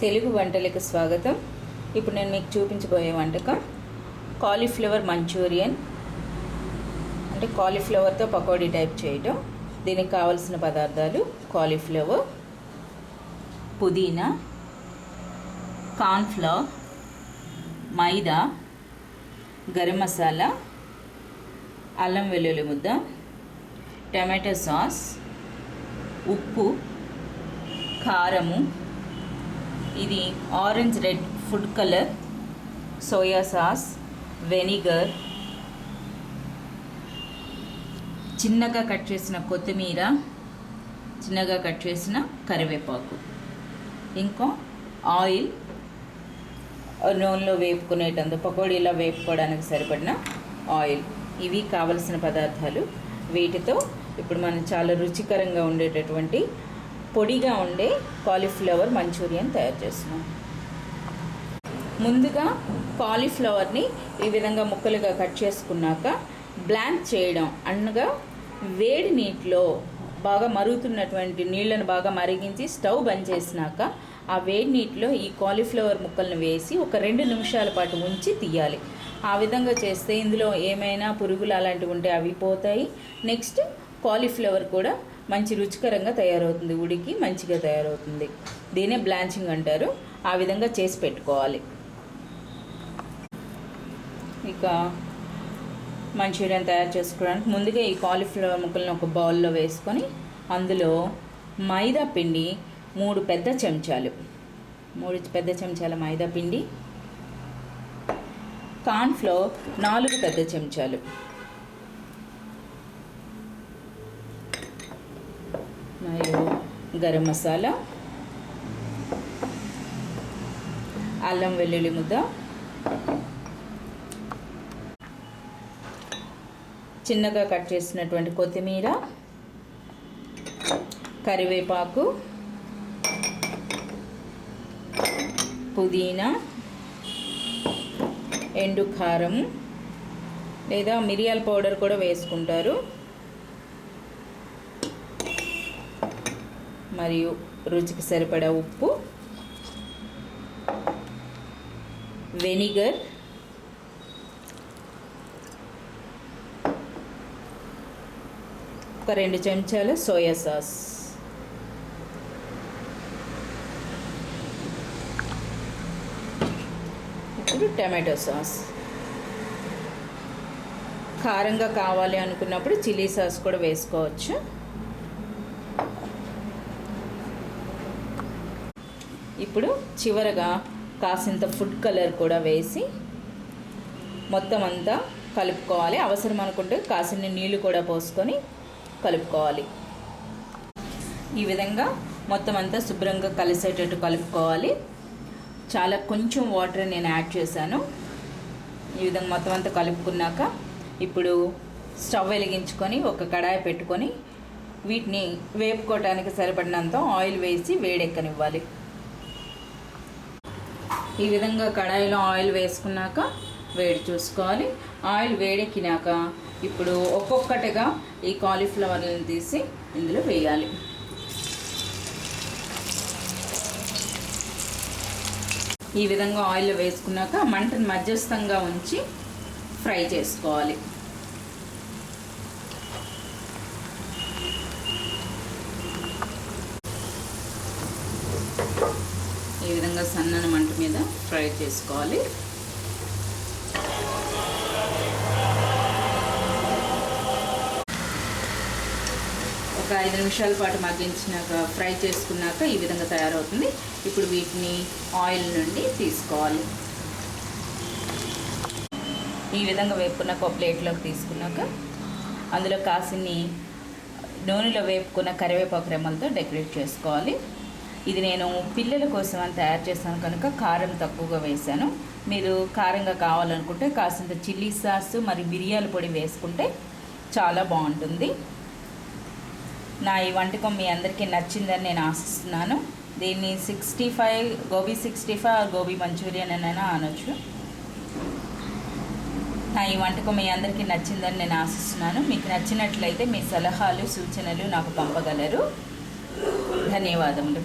తెలుగు వంటలకు స్వాగతం. ఇప్పుడు నేను మీకు చూపించబోయే వంటకం కాలీఫ్లవర్ మంచూరియన్. అంటే కాలీఫ్లవర్తో పకోడీ టైప్ చేయటం. దీనికి కావలసిన పదార్థాలు కాలీఫ్లవర్, పుదీనా, కార్న్ఫ్లవర్, మైదా, గరం మసాలా, అల్లం వెల్లుల్లి ముద్ద, టమాటో సాస్, ఉప్పు, కారము, ఇది orange red food colour, soya sauce, vinegar, చిన్నగా కట్ చేసిన కొత్తిమీర, చిన్నగా కట్ చేసిన కరివేపాకు, ఇంకా ఆయిల్, నూనెలో వేపుకునేటందుకు పకోడీలా వేపుకోవడానికి సరిపడిన ఆయిల్. ఇవి కావలసిన పదార్థాలు. వీటితో ఇప్పుడు మనం చాలా రుచికరంగా ఉండేటటువంటి పొడిగా ఉండే కాలీఫ్లవర్ మంచూరియన్ తయారు చేస్తున్నాం. ముందుగా కాలీఫ్లవర్ని ఈ విధంగా ముక్కలుగా కట్ చేసుకున్నాక బ్లాంక్ చేయడం, అనగా వేడి నీటిలో బాగా మరుగుతున్నటువంటి నీళ్ళను బాగా మరిగించి స్టవ్ బంద్ చేసినాక ఆ వేడి నీటిలో ఈ కాలీఫ్లవర్ ముక్కలను వేసి ఒక 2 నిమిషాల పాటు ఉంచి తీయాలి. ఆ విధంగా చేస్తే ఇందులో ఏమైనా పురుగులు అలాంటివి ఉంటే అవి పోతాయి. నెక్స్ట్ కాలీఫ్లవర్ కూడా మంచి రుచికరంగా తయారవుతుంది, ఉడికి మంచిగా తయారవుతుంది. దీనే బ్లాంచింగ్ అంటారు. ఆ విధంగా చేసి పెట్టుకోవాలి. ఇక మంచూరియన్ తయారు చేసుకోవడానికి ముందుగా ఈ కాలీఫ్లవర్ ముక్కలను ఒక బౌల్లో వేసుకొని అందులో మైదా పిండి 3 పెద్ద చెంచాలు, 3 పెద్ద చెంచాల మైదా పిండి, కార్న్ఫ్లోర్ 4 పెద్ద చెంచాలు, మరియు గరం మసాలా, అల్లం వెల్లుల్లి ముద్ద, చిన్నగా కట్ చేసినటువంటి కొత్తిమీర, కరివేపాకు, పుదీనా, ఎండు కారం లేదా మిరియాల పౌడర్ కూడా వేసుకుంటారు, మరియు రుచికి సరిపడా ఉప్పు, వెనిగర్, ఒక 2 చెంచాల సోయా సాస్, ఇప్పుడు టమాటో సాస్. కారంగా కావాలి అనుకున్నప్పుడు చిల్లీ సాస్ కూడా వేసుకోవచ్చు. ఇప్పుడు చివరగా కాసింత ఫుడ్ కలర్ కూడా వేసి మొత్తం అంతా కలుపుకోవాలి. అవసరం అనుకుంటే కాసిన్ని నీళ్లు కూడా పోసుకొని కలుపుకోవాలి. ఈ విధంగా మొత్తం అంతా శుభ్రంగా కలిసేటట్టు కలుపుకోవాలి. చాలా కొంచెం వాటర్ నేను యాడ్ చేశాను. ఈ విధంగా మొత్తం అంతా కలుపుకున్నాక ఇప్పుడు స్టవ్ వెలిగించుకొని ఒక కడాయి పెట్టుకొని వీటిని వేపుకోవడానికి సరిపడినంత ఆయిల్ వేసి వేడెక్కనివ్వాలి. ఈ విధంగా కడాయిలో ఆయిల్ వేసుకున్నాక వేడి చూసుకోవాలి. ఆయిల్ వేడెక్కినాక ఇప్పుడు ఒక్కొక్కటిగా ఈ కాలీఫ్లవర్లను తీసి ఇందులో వేయాలి. ఈ విధంగా ఆయిల్లో వేసుకున్నాక మంటను మధ్యస్థంగా ఉంచి ఫ్రై చేసుకోవాలి. ఈ విధంగా సన్నని మంట మీద ఫ్రై చేసుకోవాలి. ఒక 5 నిమిషాల పాటు మగ్గించినాక ఫ్రై చేసుకున్నాక ఈ విధంగా తయారవుతుంది. ఇప్పుడు వీటిని ఆయిల్ నుండి తీసుకోవాలి. ఈ విధంగా వేపుకున్నాక ఒక ప్లేట్లోకి తీసుకున్నాక అందులో కాసిన్ని నూనెలో వేపుకున్న కరివేపాకు రెమ్మలతో డెకరేట్ చేసుకోవాలి. ఇది నేను పిల్లల కోసం అని తయారు చేశాను కనుక కారం తక్కువగా వేశాను. మీరు కారంగా కావాలనుకుంటే కాసింత చిల్లీ సాస్ మరియు మిరియాల పొడి వేసుకుంటే చాలా బాగుంటుంది. నా ఈ వంటకం మీ అందరికీ నచ్చిందని నేను ఆశిస్తున్నాను. దీన్ని 65 గోబీ 65 గోబీ మంచూరియన్ అయినా అనొచ్చు. నా ఈ వంటకం మీ అందరికీ నచ్చిందని నేను ఆశిస్తున్నాను. మీకు నచ్చినట్లయితే మీ సలహాలు సూచనలు నాకు పంపగలరు. ధన్యవాదములు.